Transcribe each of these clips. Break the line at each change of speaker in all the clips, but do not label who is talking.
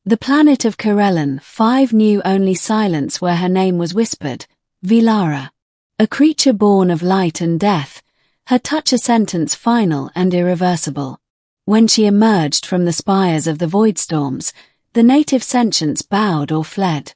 The planet of Corellan 5 knew only silence where her name was whispered, Vaelara. A creature born of light and death, her touch a sentence final and irreversible. When she emerged from the spires of the void storms, the native sentients bowed or fled.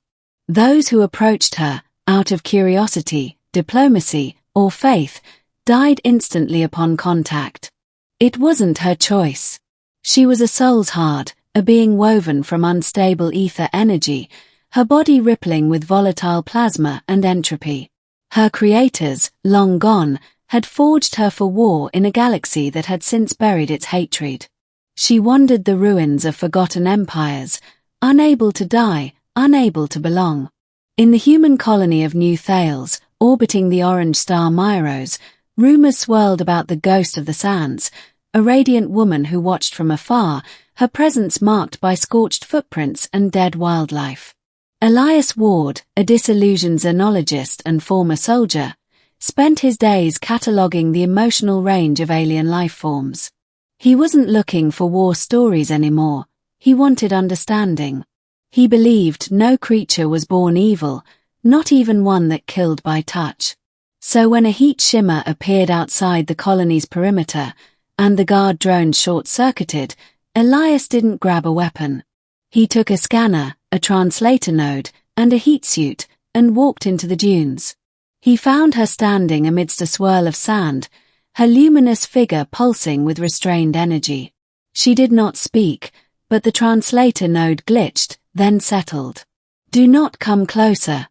Those who approached her, out of curiosity, diplomacy, or faith, died instantly upon contact. It wasn't her choice. She was a Soulshard, a being woven from unstable ether energy, her body rippling with volatile plasma and entropy. Her creators, long gone, had forged her for war in a galaxy that had since buried its hatred. She wandered the ruins of forgotten empires, unable to die, unable to belong. In the human colony of New Thales, orbiting the orange star Myros, rumors swirled about the ghost of the sands, a radiant woman who watched from afar, her presence marked by scorched footprints and dead wildlife. Elias Ward, a disillusioned xenologist and former soldier, spent his days cataloguing the emotional range of alien life forms. He wasn't looking for war stories anymore, he wanted understanding. He believed no creature was born evil, not even one that killed by touch. So when a heat shimmer appeared outside the colony's perimeter, and the guard drone short-circuited, Elias didn't grab a weapon. He took a scanner, a translator node, and a heat suit, and walked into the dunes. He found her standing amidst a swirl of sand, her luminous figure pulsing with restrained energy. She did not speak, but the translator node glitched, then settled. "Do not come closer."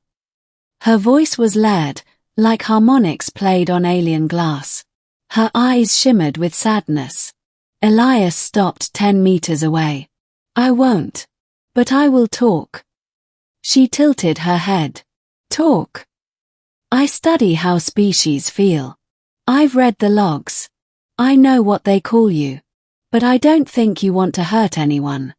Her voice was layered, like harmonics played on alien glass. Her eyes shimmered with sadness. Elias stopped 10 meters away. "I won't. But I will talk." She tilted her head. "Talk." "I study how species feel. I've read the logs. I know what they call you. But I don't think you want to hurt anyone."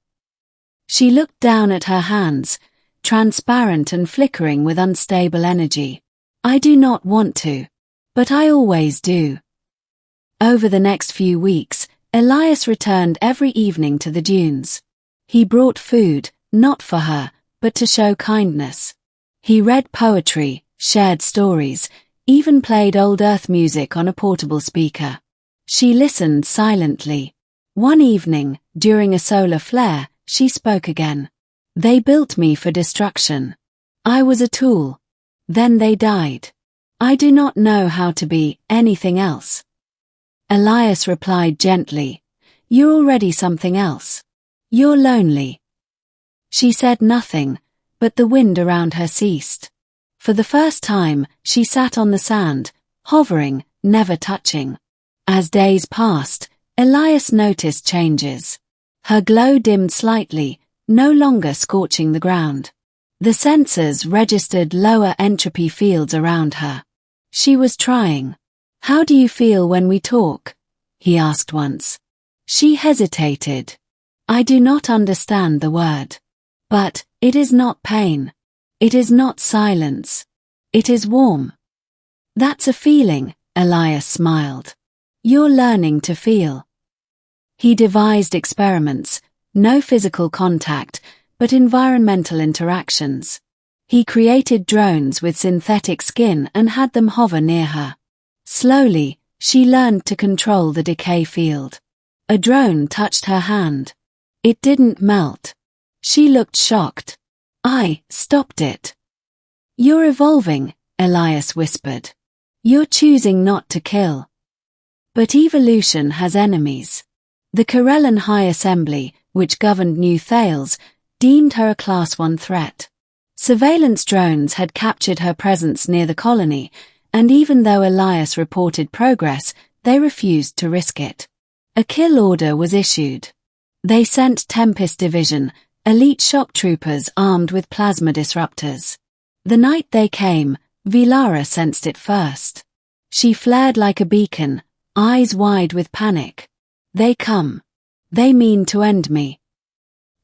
She looked down at her hands, transparent and flickering with unstable energy. "I do not want to. But I always do." Over the next few weeks, Elias returned every evening to the dunes. He brought food, not for her, but to show kindness. He read poetry, shared stories, even played old Earth music on a portable speaker. She listened silently. One evening, during a solar flare, she spoke again. "They built me for destruction. I was a tool. Then they died. I do not know how to be anything else." Elias replied gently, "You're already something else. You're lonely." She said nothing, but the wind around her ceased. For the first time, she sat on the sand, hovering, never touching. As days passed, Elias noticed changes. Her glow dimmed slightly, no longer scorching the ground. The sensors registered lower entropy fields around her. She was trying. "How do you feel when we talk?" he asked once. She hesitated. "I do not understand the word. But it is not pain. It is not silence. It is warm." "That's a feeling," Elias smiled. "You're learning to feel." He devised experiments, no physical contact, but environmental interactions. He created drones with synthetic skin and had them hover near her. Slowly, she learned to control the decay field. A drone touched her hand. It didn't melt. She looked shocked. "I stopped it." "You're evolving," Elias whispered. "You're choosing not to kill." But evolution has enemies. The Corellan High Assembly, which governed New Thales, deemed her a Class 1 threat. Surveillance drones had captured her presence near the colony, and even though Elias reported progress, they refused to risk it. A kill order was issued. They sent Tempest Division, elite shock troopers armed with plasma disruptors. The night they came, Vaelara sensed it first. She flared like a beacon, eyes wide with panic. "They come. They mean to end me."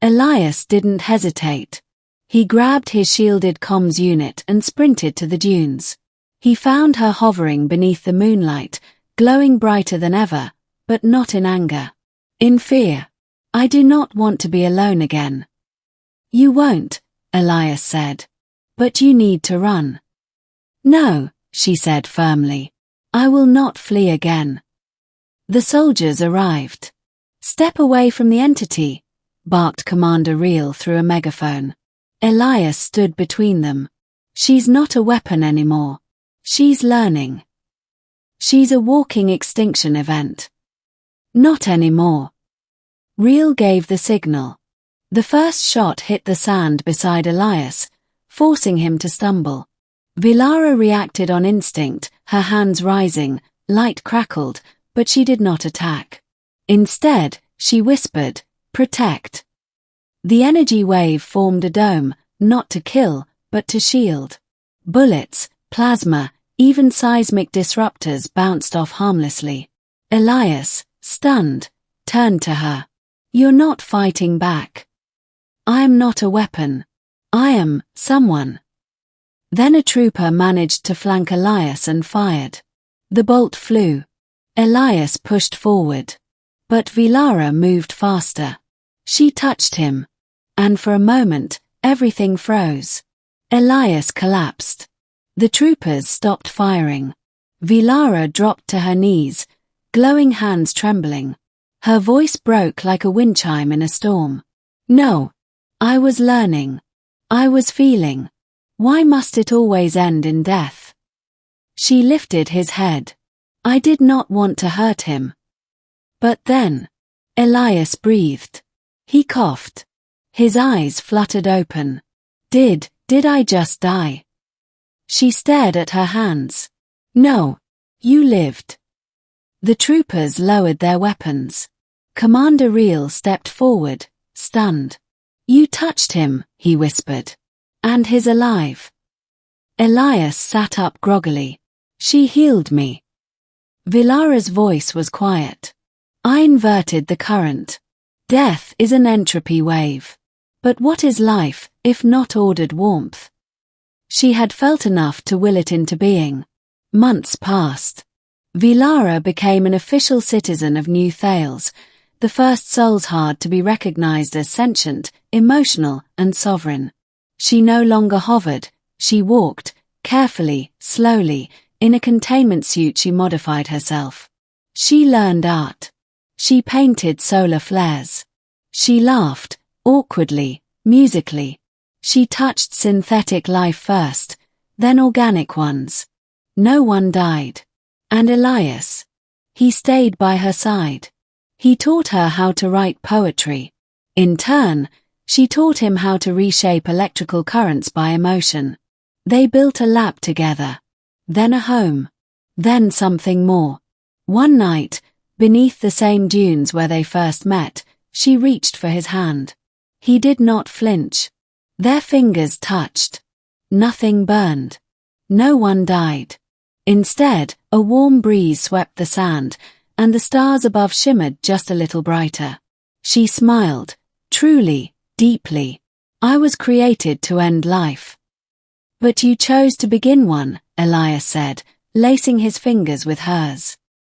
Elias didn't hesitate. He grabbed his shielded comms unit and sprinted to the dunes. He found her hovering beneath the moonlight, glowing brighter than ever, but not in anger. In fear. "I do not want to be alone again." You won't, Elias said. But you need to run. No, she said firmly. I will not flee again. The soldiers arrived. Step away from the entity, barked Commander Reel through a megaphone. Elias stood between them. She's not a weapon anymore. She's learning. She's a walking extinction event. Not anymore. Reel gave the signal. The first shot hit the sand beside Elias, forcing him to stumble. Vaelara reacted on instinct, her hands rising, light crackled, but she did not attack. Instead, she whispered, "Protect." The energy wave formed a dome, not to kill, but to shield. Bullets, plasma, even seismic disruptors bounced off harmlessly. Elias, stunned, turned to her. "You're not fighting back. I am not a weapon. I am someone." Then a trooper managed to flank Elias and fired. The bolt flew. Elias pushed forward. But Vaelara moved faster. She touched him. And for a moment, everything froze. Elias collapsed. The troopers stopped firing. Vaelara dropped to her knees, glowing hands trembling. Her voice broke like a wind chime in a storm. "No. I was learning. I was feeling. Why must it always end in death?" She lifted his head. "I did not want to hurt him." But then, Elias breathed. He coughed. His eyes fluttered open. Did I just die?" She stared at her hands. "No. You lived." The troopers lowered their weapons. Commander Reel stepped forward, stunned. "You touched him," he whispered. "And he's alive." Elias sat up groggily. "She healed me." Vaelara's voice was quiet. "I inverted the current. Death is an entropy wave. But what is life, if not ordered warmth?" She had felt enough to will it into being. Months passed. Vaelara became an official citizen of New Thales, the first Soulshard to be recognized as sentient, emotional, and sovereign. She no longer hovered, she walked, carefully, slowly, in a containment suit she modified herself. She learned art. She painted solar flares. She laughed, awkwardly, musically. She touched synthetic life first, then organic ones. No one died. And Elias. He stayed by her side. He taught her how to write poetry. In turn, she taught him how to reshape electrical currents by emotion. They built a lab together. Then a home. Then something more. One night, beneath the same dunes where they first met, she reached for his hand. He did not flinch. Their fingers touched. Nothing burned. No one died. Instead, a warm breeze swept the sand, and the stars above shimmered just a little brighter. She smiled, truly, deeply. "I was created to end life." "But you chose to begin one," Elias said, lacing his fingers with hers.